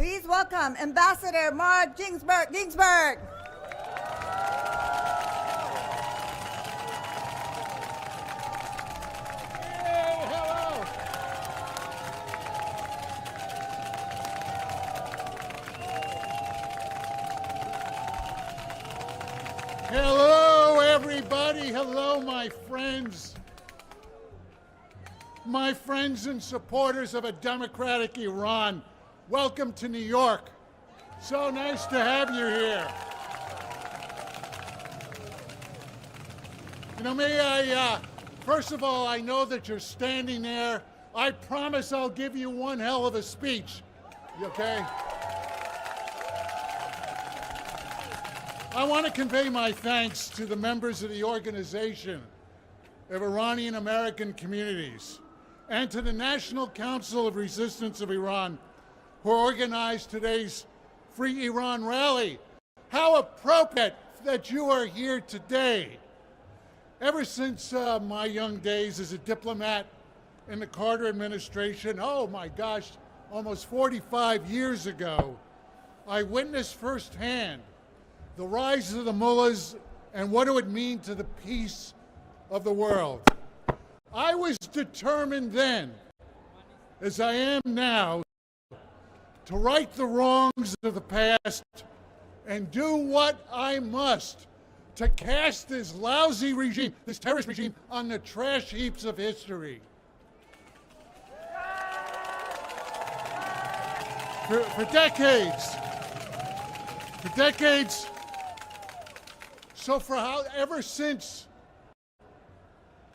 Please welcome Ambassador Marc Ginsberg. Hello, everybody. Hello, my friends and supporters of a democratic Iran. Welcome to New York. So nice to have you here. You know, first of all, I know that you're standing there. I promise I'll give you one hell of a speech. You okay? I want to convey my thanks to the members of the Organization of Iranian-American Communities and to the National Council of Resistance of Iran who organized today's Free Iran rally. How appropriate that you are here today. Ever since my young days as a diplomat in the Carter administration, oh my gosh, almost 45 years ago, I witnessed firsthand the rise of the mullahs and what it would mean to the peace of the world. I was determined then, as I am now, to right the wrongs of the past and do what I must to cast this lousy regime, this terrorist regime, on the trash heaps of history. For decades,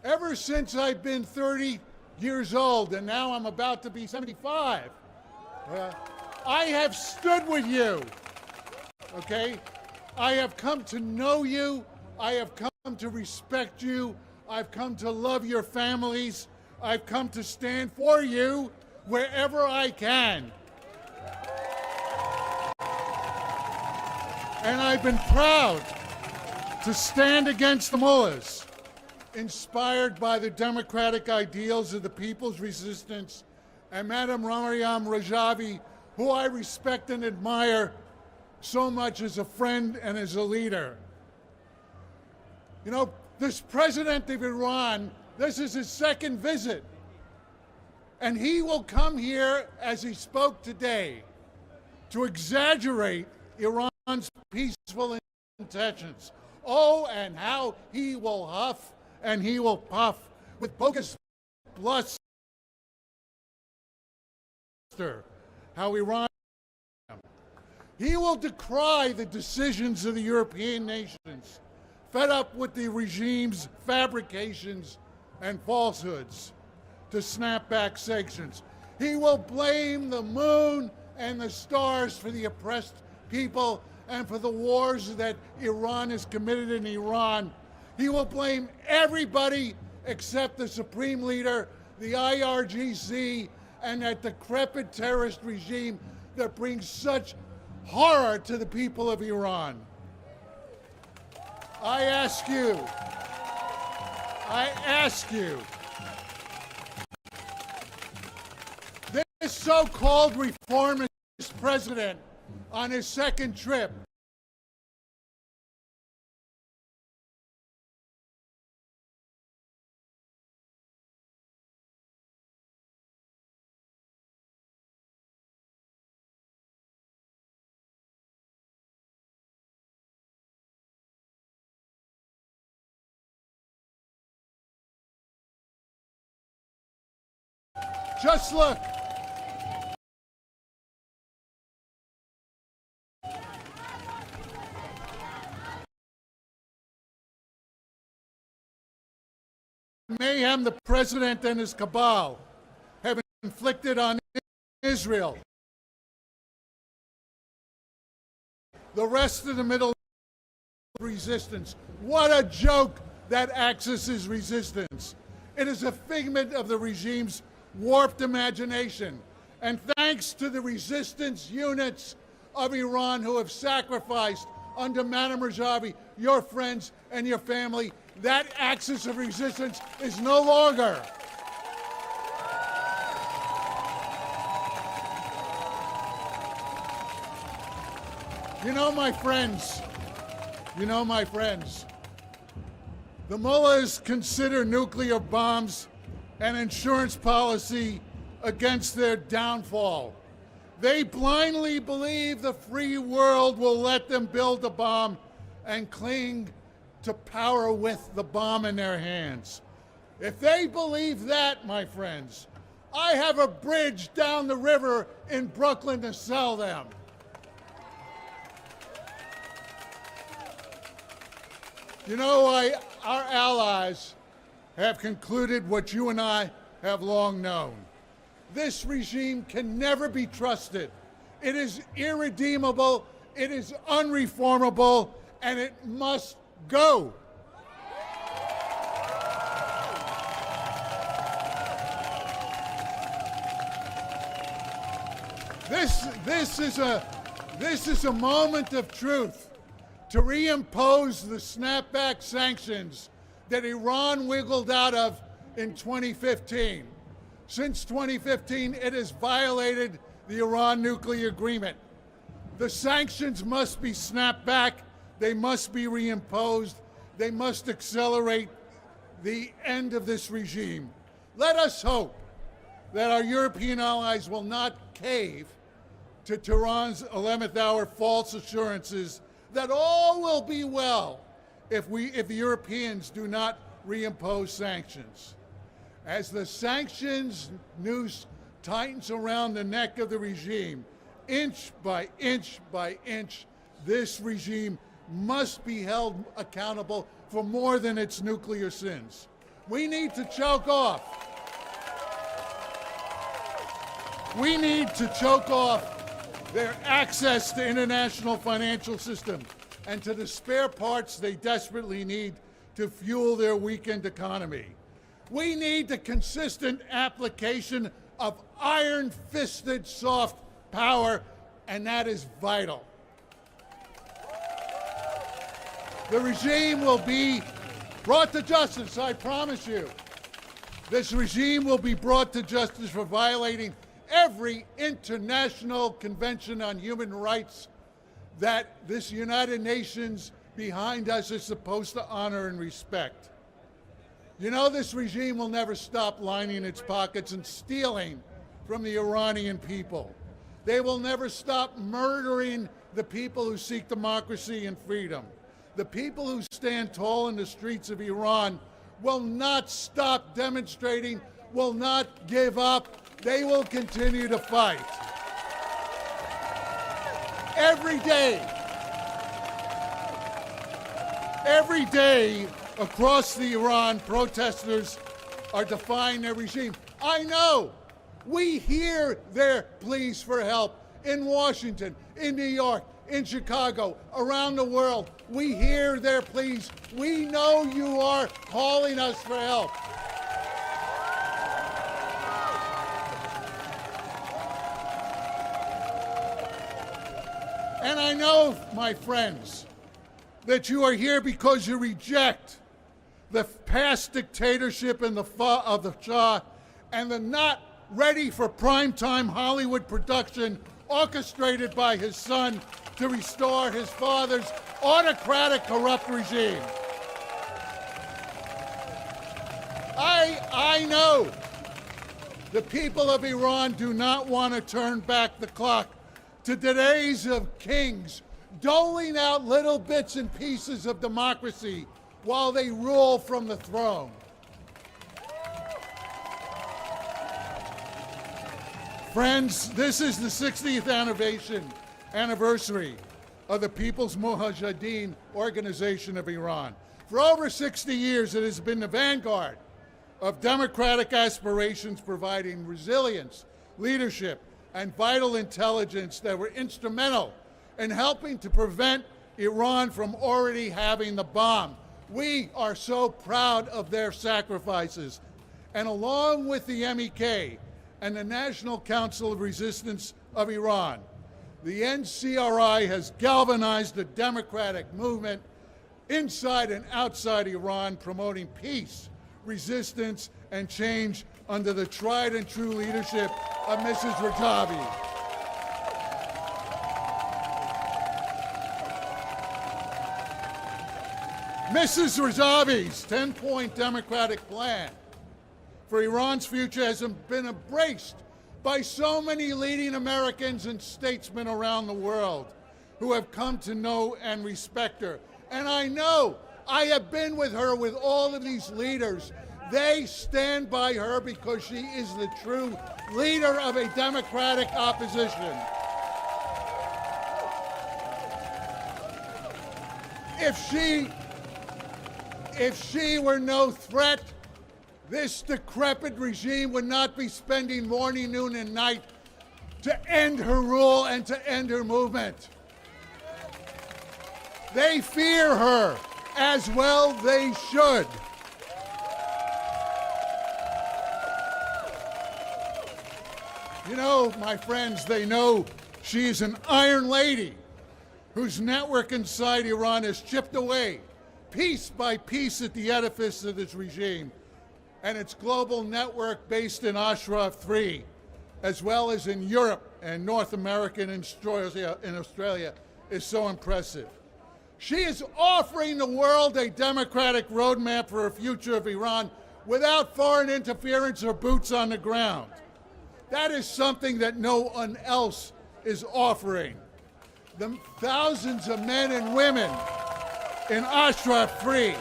ever since I've been 30 years old, and now I'm about to be 75, I have stood with you, okay? I have come to know you. I have come to respect you. I've come to love your families. I've come to stand for you wherever I can. And I've been proud to stand against the mullahs, inspired by the democratic ideals of the People's Resistance and Madam Maryam Rajavi, who I respect and admire so much as a friend and as a leader. You know, this president of Iran, this is his second visit, and he will come here, as he spoke today, to exaggerate Iran's peaceful intentions. Oh, and how he will huff and he will puff with bogus bluster. How Iran. He will decry the decisions of the European nations, fed up with the regime's fabrications and falsehoods, to snap back sanctions. He will blame the moon and the stars for the oppressed people and for the wars that Iran has committed in Iran. He will blame everybody except the Supreme Leader, the IRGC, and that decrepit terrorist regime that brings such horror to the people of Iran. I ask you, this so-called reformist president on his second trip just look. Mayhem the president and his cabal have inflicted on Israel, the rest of the Middle resistance. What a joke that Axis is resistance. It is a figment of the regime's warped imagination. And thanks to the resistance units of Iran who have sacrificed under Madam Rajavi, your friends and your family, that axis of resistance is no longer. You know, my friends, the mullahs consider nuclear bombs an insurance policy against their downfall. They blindly believe the free world will let them build a bomb and cling to power with the bomb in their hands. If they believe that, my friends, I have a bridge down the river in Brooklyn to sell them. You know, our allies have concluded what you and I have long known. This regime can never be trusted. It is irredeemable, it is unreformable, and it must go. This is a moment of truth to reimpose the snapback sanctions that Iran wiggled out of in 2015. Since 2015, it has violated the Iran nuclear agreement. The sanctions must be snapped back. They must be reimposed. They must accelerate the end of this regime. Let us hope that our European allies will not cave to Tehran's 11th hour false assurances that all will be well if the Europeans do not reimpose sanctions. As the sanctions noose tightens around the neck of the regime, inch by inch by inch, this regime must be held accountable for more than its nuclear sins. We need to choke off. We need to choke off their access to international financial system and to the spare parts they desperately need to fuel their weakened economy. We need the consistent application of iron-fisted soft power, and that is vital. The regime will be brought to justice, I promise you. This regime will be brought to justice for violating every international convention on human rights that this United Nations behind us is supposed to honor and respect. You know, this regime will never stop lining its pockets and stealing from the Iranian people. They will never stop murdering the people who seek democracy and freedom. The people who stand tall in the streets of Iran will not stop demonstrating, will not give up. They will continue to fight. Every day across the Iran, protesters are defying their regime. I know. We hear their pleas for help in Washington, in New York, in Chicago, around the world. We hear their pleas. We know you are calling us for help. And I know, my friends, that you are here because you reject the past dictatorship of the Shah and the not ready for primetime Hollywood production orchestrated by his son to restore his father's autocratic, corrupt regime. I know the people of Iran do not want to turn back the clock to the days of kings doling out little bits and pieces of democracy while they rule from the throne. Friends, this is the 60th anniversary of the People's Mujahideen Organization of Iran. For over 60 years, it has been the vanguard of democratic aspirations, providing resilience, leadership, and vital intelligence that were instrumental in helping to prevent Iran from already having the bomb. We are so proud of their sacrifices. And along with the MEK and the National Council of Resistance of Iran, the NCRI has galvanized a democratic movement inside and outside Iran, promoting peace, resistance, and change under the tried and true leadership of Mrs. Rajavi. Mrs. Razavi's 10-point democratic plan for Iran's future has been embraced by so many leading Americans and statesmen around the world who have come to know and respect her. And I know, I have been with her, with all of these leaders. They stand by her because she is the true leader of a democratic opposition. If she were no threat, this decrepit regime would not be spending morning, noon, and night to end her rule and to end her movement. They fear her, as well they should. You know, my friends, they know she is an iron lady whose network inside Iran has chipped away piece by piece at the edifice of this regime and its global network based in Ashraf III, as well as in Europe and North America and in Australia, is so impressive. She is offering the world a democratic roadmap for a future of Iran without foreign interference or boots on the ground. That is something that no one else is offering. The thousands of men and women in Ashraf III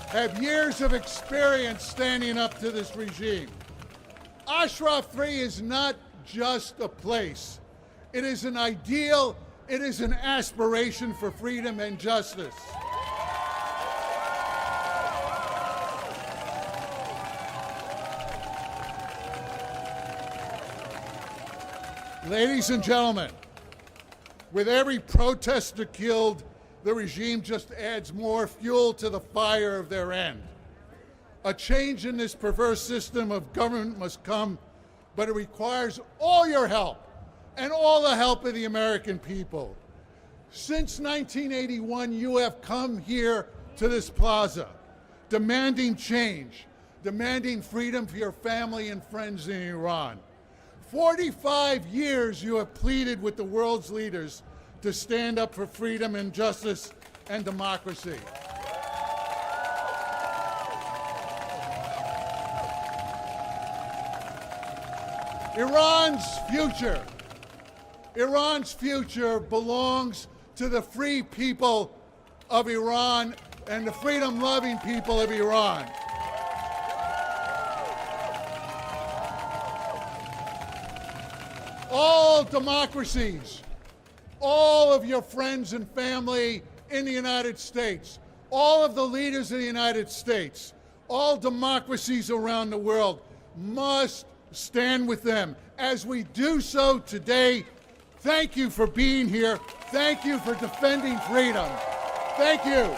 have years of experience standing up to this regime. Ashraf III is not just a place. It is an ideal, it is an aspiration for freedom and justice. Ladies and gentlemen, with every protester killed, the regime just adds more fuel to the fire of their end. A change in this perverse system of government must come, but it requires all your help and all the help of the American people. Since 1981, you have come here to this plaza, demanding change, demanding freedom for your family and friends in Iran. 45 years you have pleaded with the world's leaders to stand up for freedom and justice and democracy. Iran's future belongs to the free people of Iran and the freedom-loving people of Iran. All democracies, all of your friends and family in the United States, all of the leaders of the United States, all democracies around the world must stand with them. As we do so today, thank you for being here. Thank you for defending freedom. Thank you.